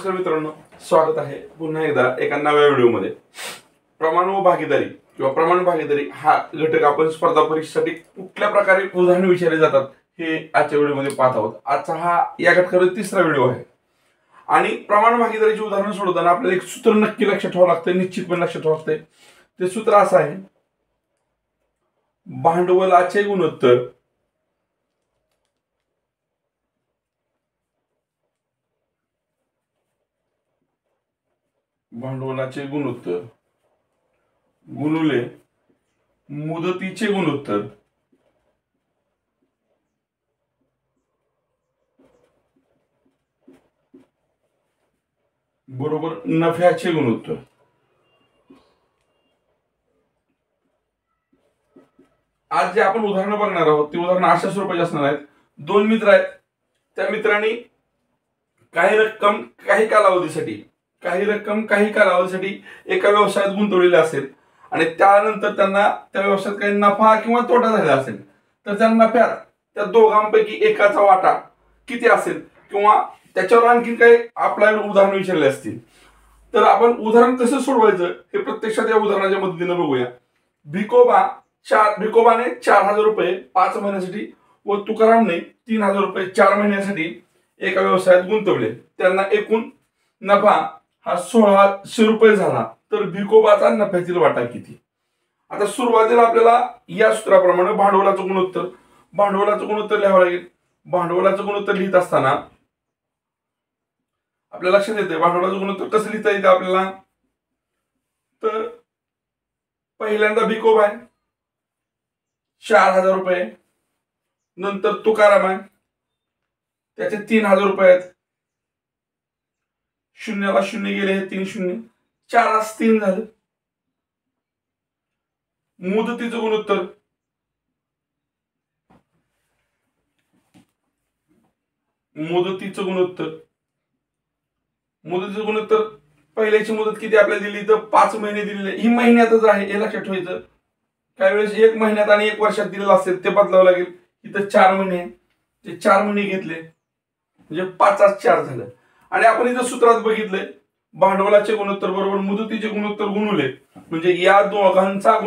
नमस्कार मित्रांनो, स्वागत आहे पुन्हा एकदा एका नव्या व्हिडिओमध्ये। प्रमाण व भागीदारी किंवा प्रमाण भागीदारी हा घटक आपण स्पर्धा परीक्षेसाठी कुठल्या प्रकारे उदाहरणे विचारले जातात हे आजच्या व्हिडिओमध्ये पाहत आहोत। आजचा हा या घटकाचा तिसरा व्हिडिओ आहे आणि प्रमाण भागीदारीची उदाहरणं सोडवताना आपल्याला एक सूत्र नक्की लक्षात ठेवावं लागतं, निश्चितपणे लक्षात ठेवावं लागतं। ते सूत्र असं आहे, भांडवलाचे गुणोत्तर गुणुले मुदतीचे गुणोत्तर बरोबर नफ्याचे गुणोत्तर। आज जे आपण उदाहरणं बघणार आहोत ती उदाहरणं अशा स्वरूपाची असणार आहेत। दोन मित्र आहेत, त्या मित्रांनी काही रक्कम काही कालावधीसाठी एका व्यवसायात गुंतवलेली असेल आणि त्यानंतर त्यांना त्या व्यवसायात काही नफा किंवा तोटा झाला असेल, तर त्या नफ्यात त्या दोघांपैकी एकाचा वाटा किती असेल किंवा त्याच्यावर आणखी काही आपल्याला उदाहरण विचारले असतील, तर आपण उदाहरण कसं सोडवायचं हे प्रत्यक्षात या उदाहरणाच्या मदतीने बघूया। भिकोबाने 4000 रुपये 5 महिन्यासाठी व तुकारामने 3000 रुपये 4 महिन्यासाठी एका व्यवसायात गुंतवले। त्यांना एकूण नफा हा 1600 रुपये झाला, तर भिकोबाचा नफ्यातील वाटा किती? आता सुरुवातीला आपल्याला या सूत्राप्रमाणे भांडवलाचं गुणोत्तर लिहावं लागेल। भांडवलाचं गुणोत्तर लिहित असताना आपल्या लक्षात येते भांडवलाचं गुणोत्तर कसं लिहिता येतं आपल्याला, तर पहिल्यांदा भिकोबा आहे 4000 रुपये, नंतर तुकाराम आहे त्याचे 3000 रुपये आहेत, शून्याला शून्य गेले, हे 3 शून्य, 4 3 झालं। मुदतीचं गुणोत्तर पहिल्याची मुदत किती आपल्याला दिली, तर 5 महिने दिलेली, ही महिन्यातच आहे हे लक्षात ठेवायचं। काही वेळेस 1 महिन्यात आणि 1 वर्षात दिलेलं असेल ते बदलावं लागेल। इथं 4 महिने, ते 4 महिने घेतले म्हणजे 5 4 झालं। आणि आपण इथं सूत्रात बघितलंय भांडवलाचे गुणोत्तर बरोबर मुदतीचे गुणोत्तर गुणुले, म्हणजे या दोघांचा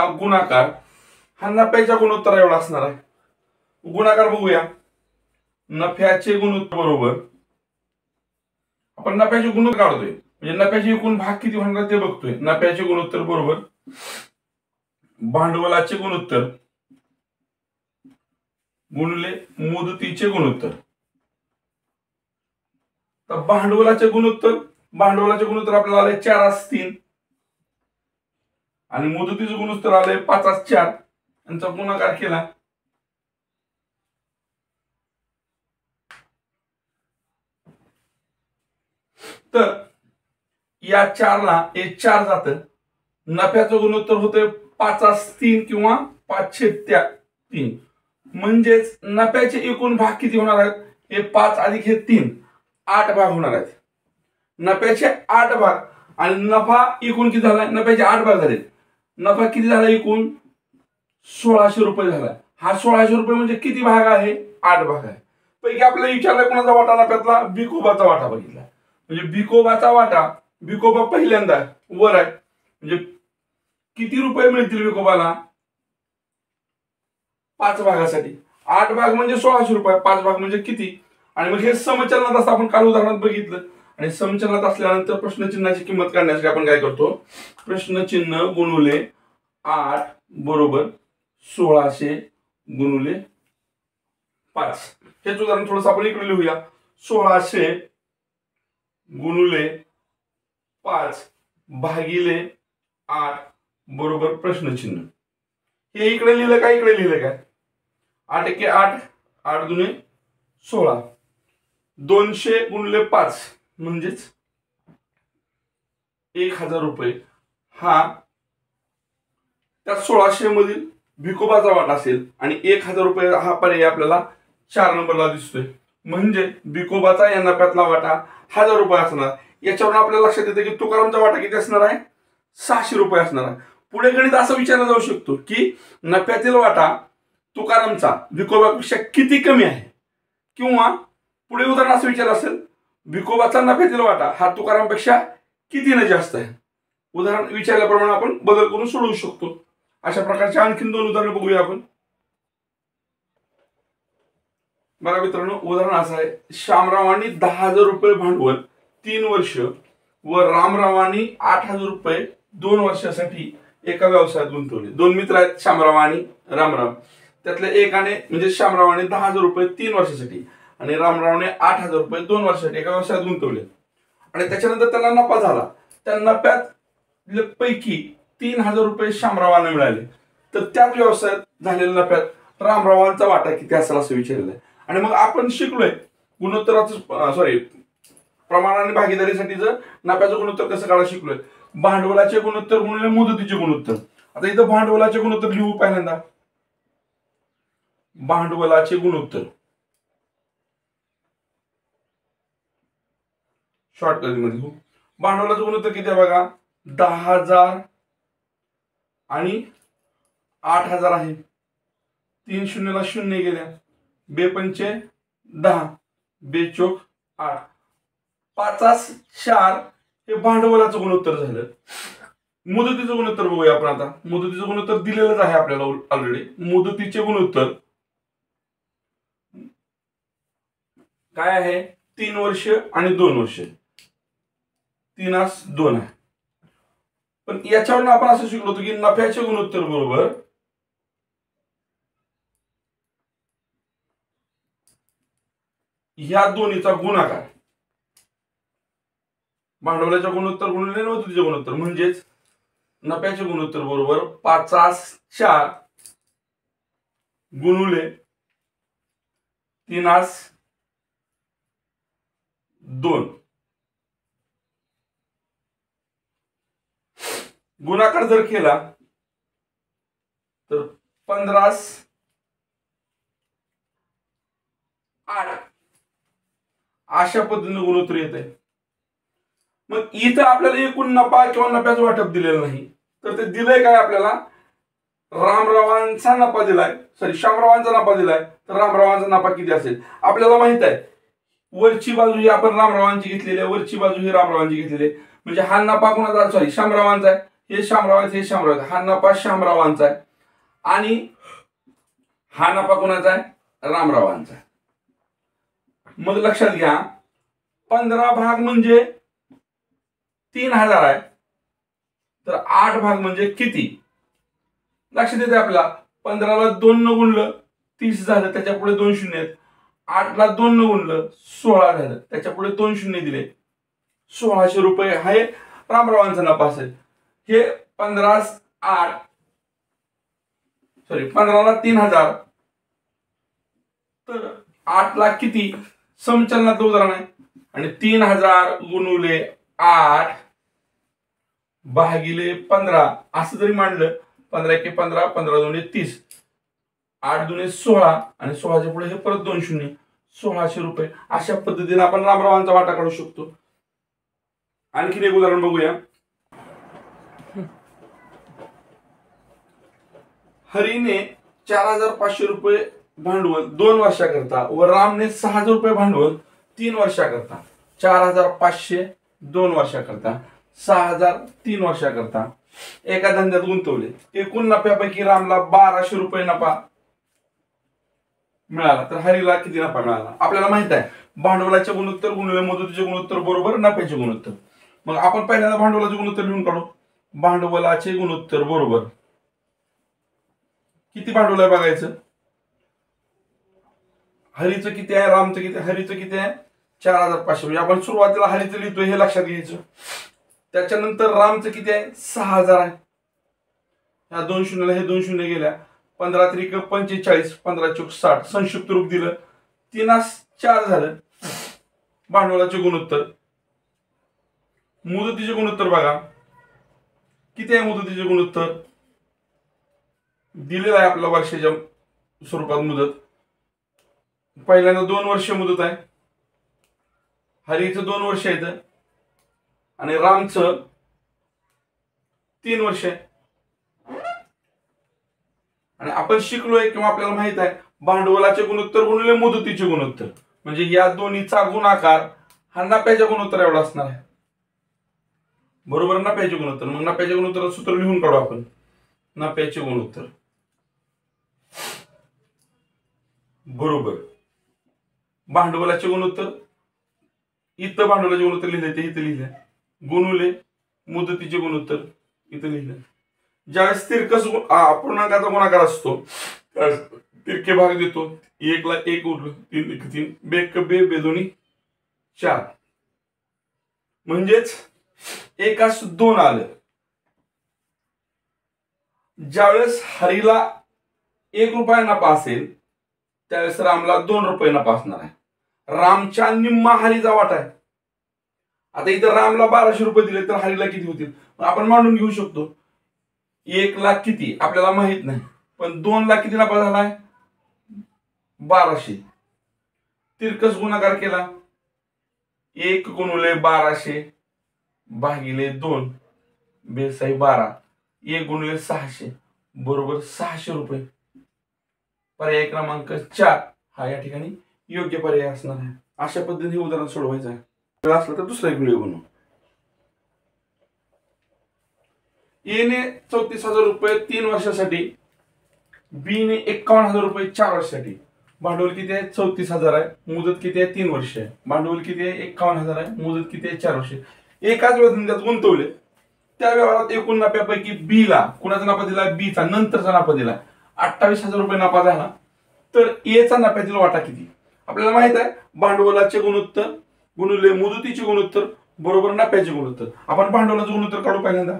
गुणाकार हा नफ्याच्या गुणोत्तर एवढा असणार आहे। गुणाकार बघूया, नफ्याचे गुणोत्तर बरोबर आपण नफ्याचे गुणोत्तर काढतोय, म्हणजे नफ्याचे एकूण भाग किती होणार ते बघतोय। नफ्याचे गुणोत्तर बरोबर भांडवलाचे गुणोत्तर गुणिले मुदतीचे गुणोत्तर। तर भांडवलाचे गुणोत्तर आपल्याला आले 4 3 आणि मुदतीचे गुणोत्तर आले 5 4, यांचा गुणाकार केला तर या 4 ला 4 जातं, नफ्याचं गुणोत्तर होते 5 3 किंवा 5/3, म्हणजेच नफ्याचे एकूण भाग किती होणार आहेत, हे 5 अधिक हे 3 8 भाग होणार आहेत। नफ्याचे 8 भाग आणि नफा एकूण किती झाला, नफ्याचे 8 भाग झाले, नफा किती झाला एकूण 1600 रुपये झाला। हा 1600 रुपये म्हणजे किती भाग आहे, 8 भाग आहे। पैकी आपल्याला विचारलं कोणाचा वाटा नफ्यातला, भिकोबाचा वाटा बघितला, म्हणजे भिकोबाचा वाटा, भिकोबा पहिल्यांदा वर आहे, म्हणजे किती रुपये मिळतील भिकोबाला 5 भागासाठी, 8 भाग म्हणजे 1600 रुपये, 5 भाग म्हणजे किती? आणि मग हे समचलनात असं आपण काल उदाहरणात बघितलं। आणि समचलनात असल्यानंतर प्रश्नचिन्हाची किंमत काढण्यासाठी आपण काय करतो, प्रश्नचिन्ह गुणुले 8 बरोबर 1600 गुणुले 5। हेच उदाहरण थोडंसं आपण इकडे लिहूया, 1600 गुणुले 5 भागिले 8 बरोबर प्रश्नचिन्ह। हे इकडे लिहिलं काय, इकडे लिहिलं काय, 8 एके 8, 8 दुने 16, 200 गुणिले 5 म्हणजेच 1000 रुपये हा त्या 1600 मधील भिकोबाचा वाटा असेल आणि 1000 रुपये हा पर्याय आपल्याला 4 नंबरला दिसतोय, म्हणजे भिकोबाचा या नफ्यातला वाटा 1000 रुपये असणार। याच्यावरून आपल्याला लक्षात येते की तुकारामचा वाटा किती असणार आहे, 600 रुपये असणार आहे। पुढे गणित असं विचारलं जाऊ शकतो की नफ्यातील वाटा तुकारामचा भिकोबापेक्षा किती कमी आहे, किंवा पुढे उदाहरण असं विचारलं असेल, भिकोबाचा नफ्यातील वाटा हा तुकारामपेक्षा कितीने जास्त आहे. उदाहरण विचारल्याप्रमाणे आपण बदल करून सोडवू शकतो. अशा प्रकारचे आणखीन 2 उदाहरणं बघूया आपण. बघा मित्रांनो, उदाहरण असं आहे, श्यामरावांनी 10,000 रुपये भांडवल 3 वर्ष व रामरावांनी 8,000 रुपये 2 वर्षासाठी एका व्यवसायात गुंतवले. 2 मित्र आहेत, श्यामराव आणि रामराव. त्यातल्या एकाने म्हणजे श्यामरावाने 10,000 रुपये 3 वर्षासाठी आणि रामरावने 8,000 रुपये 2 वर्षासाठी एका व्यवसायात गुंतवले आणि त्याच्यानंतर त्यांना नफा झाला. त्या नफ्यात पैकी 3,000 रुपये श्यामरावांना मिळाले. तर त्याच व्यवसायात झालेल्या नफ्यात रामरावांचा वाटा किती असेल असं विचारलेलं आहे. आणि मग आपण शिकलोय गुणोत्तराचं प्रमाण आणि भागीदारीसाठीचं नफ्याचं गुणोत्तर कसं काढा शिकलोय. भांडवलाचे गुणोत्तर गुणिले मुदतीचे गुणोत्तर. आता इथं भांडवलाचे गुणोत्तर लिहू पहिल्यांदा. भांडवलाचे गुणोत्तर शॉर्टकट मध्ये लिहू. भांडवलाचं गुणोत्तर किती आहे बघा, 10,000 आणि 8,000 आहे. 3 शून्यला 0 गेल्या, 2 पंचे 10, 2 चोक 8, 5 4 हे भांडवलाचं गुणोत्तर झालं. मुदतीचं गुणोत्तर बघूया आपण आता. मुदतीचं गुणोत्तर दिलेलंच आहे आपल्याला ऑलरेडी. मुदतीचे गुणोत्तर काय आहे, 3 वर्ष आणि 2 वर्ष. 3:2 आहे. पण याच्यावरून आपण असं शिकलो होतो की नफ्याचे गुणोत्तर बरोबर ह्या दोन्हीचा गुणाकार. भांडवलाच्या गुणोत्तर गुणिले मुदतीचे गुणोत्तर म्हणजेच नफ्याचे गुणोत्तर बरोबर 5:4 गुणिले 3:2. गुणाकार जर केला तर 15:8 अशा पद्धतीने गुणोत्तर येत आहे. मग इथं आपल्याला एकूण नफा किंवा नफ्याचं वाटप दिलेलं नाही, तर ते दिलंय काय आपल्याला, रामरावांचा नफा दिलाय, श्यामरावांचा नफा दिलाय. तर रामरावांचा नफा किती असेल आपल्याला माहित आहे. वरची बाजू ही आपण रामरावांची घेतलेली आहे, वरची बाजू ही रामरावांची घेतलेली आहे. म्हणजे हा नफा कोणाचा, श्यामरावांचा आहे. हे श्यामरावांचा, हे श्यामरावांचा. हा नफा श्यामरावांचा आहे आणि हा नफा कोणाचा आहे, रामरावांचा आहे. मग लक्षात घ्या, 15 भाग म्हणजे 3,000 आहे. तर 8 भाग म्हणजे किती लक्षात येते आपल्याला. 15ला 2 न गुणलं 30 झालं, त्याच्या पुढे 2 शून्य आहेत. 8ला 2 न गुणलं 16 झालं, त्याच्या पुढे 2 शून्य दिले. 1,600 रुपये हा रामरावांचा नफा असेल. हे 15ला 3,000 तर 8 किती समचलनाचं उदाहरण आहे. आणि 3,000 गुणुले 8 भागिले 15 असं जरी मांडलं, 15 × 15, 15 × 2 = 30, 8 × 2 = 16 आणि 16च्या पुढे हे परत 2 शून्य, 1,600 रुपये. अशा पद्धतीने आपण रामरावांचा वाटा काढू शकतो. आणखीन एक उदाहरण बघूया. हरीने 4,500 रुपये भांडवल 2 वर्षाकरता व रामने 6,000 रुपये भांडवल 3 वर्षाकरता. 4,500 2 वर्षाकरता, 6,000 3 वर्षाकरता एका धंद्यात गुंतवले. एकूण नफ्यापैकी रामला 1,200 रुपये नफा मिळाला. तर हरीला किती नफा मिळाला आपल्याला माहित आहे. भांडवलाचे गुणोत्तर गुणिले मुदतीचे गुणोत्तर बरोबर नफ्याचे गुणोत्तर. मग आपण पहिल्यांदा भांडवलाचे गुणोत्तर लिहून काढू. भांडवलाचे गुणोत्तर बरोबर किती भांडवल आहे बघायचं. हरीचं किती आहे, रामचं किती, हरीचं किती आहे 4,500. म्हणजे आपण सुरुवातीला हरीचं लिहितोय हे लक्षात घ्यायचं. त्याच्यानंतर रामचं किती आहे 6,000 आहे. ह्या 2 शून्यला हे 2 शून्य गेल्या, 15 × 3 = 45, 15 चोक 60 संक्षिप्त रूप दिलं, 3:4 झालं भांडवलाचे गुणोत्तर. मुदतीचे गुणोत्तर बघा किती आहे. मुदतीचे गुणोत्तर दिलेलं आहे आपल्याला वर्षाच्या स्वरूपात. मुदत पहिल्यांदा 2 वर्ष मुदत आहे. हरीचं 2 वर्ष आहे आणि रामचं 3 वर्ष आहे. आणि आपण शिकलोय किंवा आपल्याला माहित आहे भांडवलाचे गुणोत्तर गुणिले मुदतीचे गुणोत्तर. म्हणजे या दोन्हीचा गुणाकार हा नफ्याच्या गुणोत्तर एवढा असणार आहे, बरोबर. नफ्याचे गुणोत्तर, मग नफ्याचे गुणोत्तर सूत्र लिहून काढू आपण. नफ्याचे गुणोत्तर बरोबर भांडवलाचे गुणोत्तर, इथं भांडवलाचे गुणोत्तर लिहिले ते इथं लिहिले, गुणुले मुदतीचे गुणोत्तर इथं लिहिले. ज्यावेळेस तिरकस पूर्णांकाचा गुणाकार असतो तिरके भाग देतो, 1 ला 1 उरलं, 3 1 3, बेक बे बेदोनी 4, म्हणजेच एकास 2 आलं. ज्यावेळेस हरीला 1 रुपया नफा असेल त्यावेळेस रामला 2 रुपये नफा असणार आहे. रामच्या निम्मा हरीचा वाटा आहे. आता इथं रामला 1200 रुपये दिले तर हरीला किती होतील आपण मांडून घेऊ शकतो. 1 लाख किती आपल्याला माहित नाही, पण 2 लाख किती नफा झालाय 1200. तिरकस गुणाकार केला, 1 गुणुले 1200 भागिले 2 बेसाई 12, 1 गुणिले 600 बरोबर 600 रुपये. पर्याय क्रमांक 4 हा या ठिकाणी योग्य पर्याय असणार आहे. अशा पद्धतीने उदाहरण सोडवायचं आहे. असलं तर दुसरा एक व्हिडिओ बनवू. ए ने 34,000 रुपये 3 वर्षासाठी, बी ने 51,000 रुपये 4 वर्षासाठी. भांडवल किती आहे 34,000 आहे, मुदत किती आहे 3 वर्ष आहे. भांडवल किती आहे 51,000 आहे, मुदत किती आहे 4 वर्ष. एकाच वेळेस गुंतवले, त्या व्यवहारात एकूण नफ्यापैकी बी ला कुणाचा नफा दिला, बी चा नंतरचा नफा दिला 28,000 रुपये नफा झाला, तर ए चा नफ्यातील वाटा किती आपल्याला माहित आहे. भांडवलाचे गुणोत्तर गुणिले मुदतीचे गुणोत्तर बरोबर नफ्याचे गुणोत्तर. आपण भांडवलाचे गुणोत्तर काढू पहिल्यांदा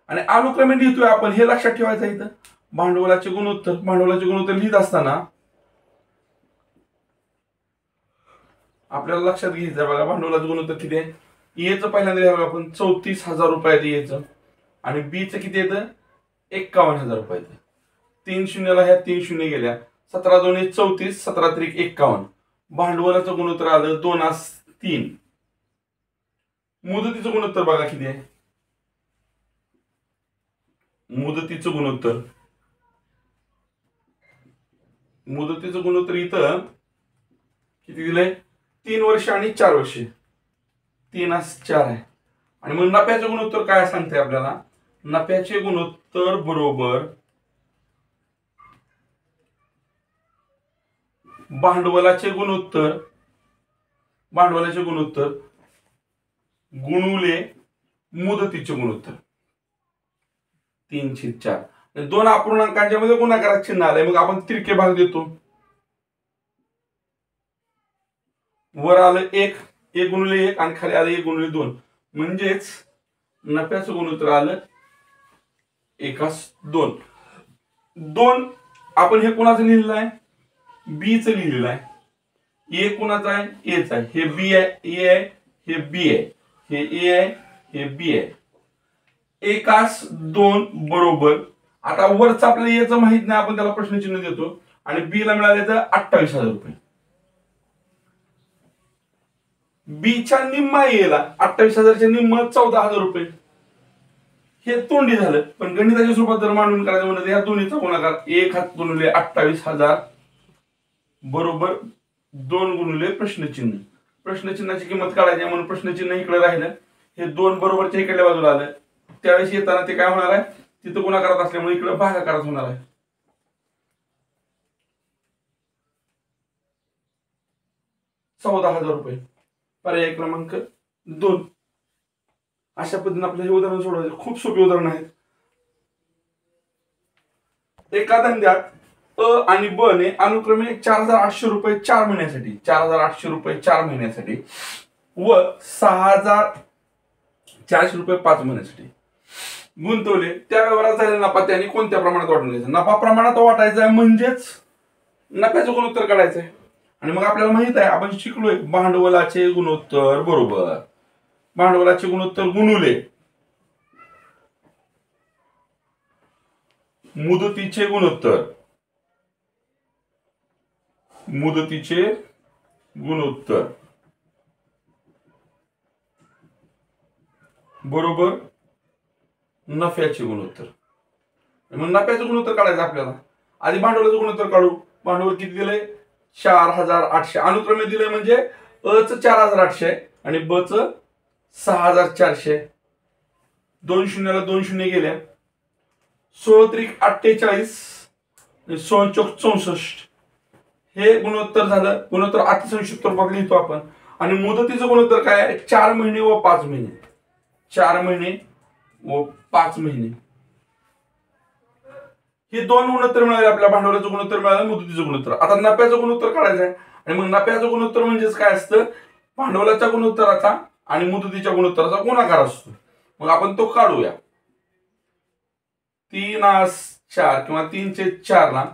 आणि अनुक्रमे लिहितोय आपण, हे लक्षात ठेवायचं इथं. भांडवलाचे गुणोत्तर लिहित असताना आपल्याला लक्षात घ्यायचं बघा, भांडवलाचं गुणोत्तर किती आहे. एचं पहिल्यांदा लिहावं आपण 34,000 रुपयात एचं, आणि बी चं किती येतं 51,000 रुपये. 3 शून्याला ह्या 3 शून्य गेल्या, 17 2 34, 17 3 51. भांडवलाचं गुणोत्तर आलं 2 3. मुदतीचं गुणोत्तर बघा किती आहे. मुदतीचं गुणोत्तर इथं किती दिलंय 3 वर्ष आणि 4 वर्ष, 3 4 आहे. आणि मग नफ्याचे गुणोत्तर काय सांगते आपल्याला, नफ्याचे गुणोत्तर बरोबर भांडवलाचे गुणोत्तर गुणुले मुदतीचे गुणोत्तर 3/4. 2 अपूर्णांकांच्या मध्ये गुणाकारात चिन्ह आलंय, मग आपण तिरके भाग देतो. वर आलं 1 गुणिले 1 आणि खाली आलं 1 गुणिले 2, म्हणजेच नफ्याचं गुणोत्तर आलं 1/2. 2 आपण हे कुणाचं लिहिलेलं आहे, बी चं लिहिलेलं आहे. ए कुणाचं आहे, ए चं आहे. हे बी आहे, ए आहे, हे बी आहे, हे ए आहे, हे बी आहे. 1/2 बरोबर. आता वरचं आपल्याला याचं माहित नाही, आपण त्याला प्रश्नचिन्ह देतो आणि बी ला मिळाले तर 28,000 रुपये. बी च्या निम्मा येला 28,000च्या निम्म 14,000 रुपये. हे तोंडी झालं, पण गणिताच्या स्वरूपात जर मांडून करायचं म्हणलं तर या दोन्हीचा गुणाकार 1 गुणिले 28,000 बरोबर 2 गुणिले प्रश्नचिन्ह. प्रश्नचिन्हाची किंमत काढायची म्हणून प्रश्नचिन्ह इकडे राहिलं, हे 2 बरोबरच्या इकडल्या बाजूला आलं. त्यावेळेस येताना ते काय होणार आहे, तिथं गुणाकारात असल्यामुळे इकडे भागाकारात होणार आहे. 14,000 रुपये. पर्याय क्रमांक 2. अशा पद्धतीने आपलं हे उदाहरण सोडवायचं. खूप सोपे उदाहरण आहेत. एका धंद्यात अ आणि ब ने अनुक्रमे 4,800 रुपये 4 महिन्यासाठी व 6,400 रुपये 5 महिन्यासाठी गुंतवले. त्या व्यवहारात झालेला नफा त्यांनी कोणत्या प्रमाणात वाटून नफा प्रमाणात वाटायचा आहे, म्हणजेच नफ्याचं गुणोत्तर काढायचं आहे. आणि मग आपल्याला माहित आहे, आपण शिकलोय भांडवलाचे गुणोत्तर बरोबर भांडवलाचे गुणोत्तर गुणुले मुदतीचे गुणोत्तर बरोबर नफ्याचे गुणोत्तर. मग नफ्याचं गुणोत्तर काढायचं आपल्याला. आधी भांडवलाचं गुणोत्तर काढू. भांडवल किती दिलंय 4800 अनुक्रमे दिले म्हणजे अ च 4800 आणि ब च 6400. 2 शून्याला 2 शून्य गेल्या. 16 त्रिक 48, 16 चौक 64. हे गुणोत्तर झालं. गुणोत्तर अतिसंक्षिप्त रूपात लिहितो आपण. आणि मुदतीचं गुणोत्तर काय आहे? 4 महिने व 5 महिने. 4 महिने व 5 महिने. हे दोन गुणोत्तर मिळाले आपल्या. भांडवलाचं गुणोत्तर मिळालं, मुदतीचं गुणोत्तर. आता नफ्याचं गुणोत्तर काढायचं आहे. आणि मग नफ्याचं गुणोत्तर म्हणजेच काय असतं? भांडवलाच्या गुणोत्तराचा आणि मुदतीच्या गुणोत्तराचा गुणाकार असतो. मग आपण तो काढूया. 3/4 किंवा 3/4 ला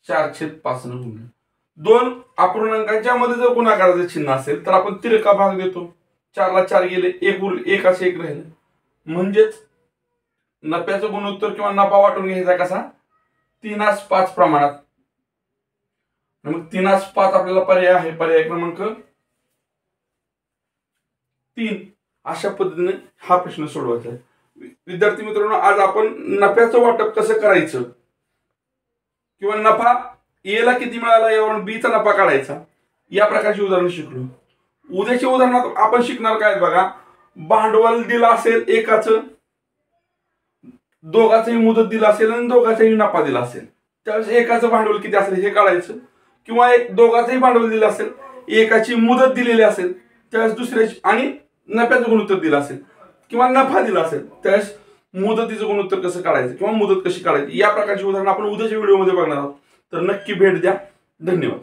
4/5 न गुणले. दोन अपूर्णांकांच्या मध्ये जर गुणाकाराचे चिन्ह असेल तर आपण तिरका भाग देतो. 4 ला 4 गेले, 1 उरले, 1 असे 1 राहिले. म्हणजेच नफ्याचं गुणोत्तर किंवा नफा वाटून घ्यायचा कसा? 3/5 प्रमाणात. मग 3/5 आपल्याला पर्याय आहे. पर्याय क्रमांक 3. अशा पद्धतीने हा प्रश्न सोडवायचा आहे. विद्यार्थी मित्रांनो, आज आपण नफ्याचं वाटप कसं करायचं किंवा नफा ए ला किती मिळाला यावरून बी चा नफा काढायचा, या प्रकारची उदाहरण शिकलो. उद्याच्या उदाहरणात आपण शिकणार काय बघा. भांडवल दिलं असेल एकाचं, दोघांचंही मुदत दिलं असेल आणि दोघांचाही नफा दिला असेल, त्यावेळेस एकाचं भांडवल किती असेल हे काढायचं. किंवा दोघांचंही भांडवल दिलं असेल, एकाची मुदत दिलेली असेल, त्यावेळेस दुसऱ्याची आणि नफ्याचं गुणोत्तर दिलं असेल किंवा नफा दिला असेल, त्यावेळेस मुदतीचं गुणोत्तर कसं काढायचं किंवा मुदत कशी काढायची, या प्रकारची उदाहरणं आपण उद्याच्या व्हिडिओमध्ये बघणार आहोत. तर नक्की भेट द्या. धन्यवाद.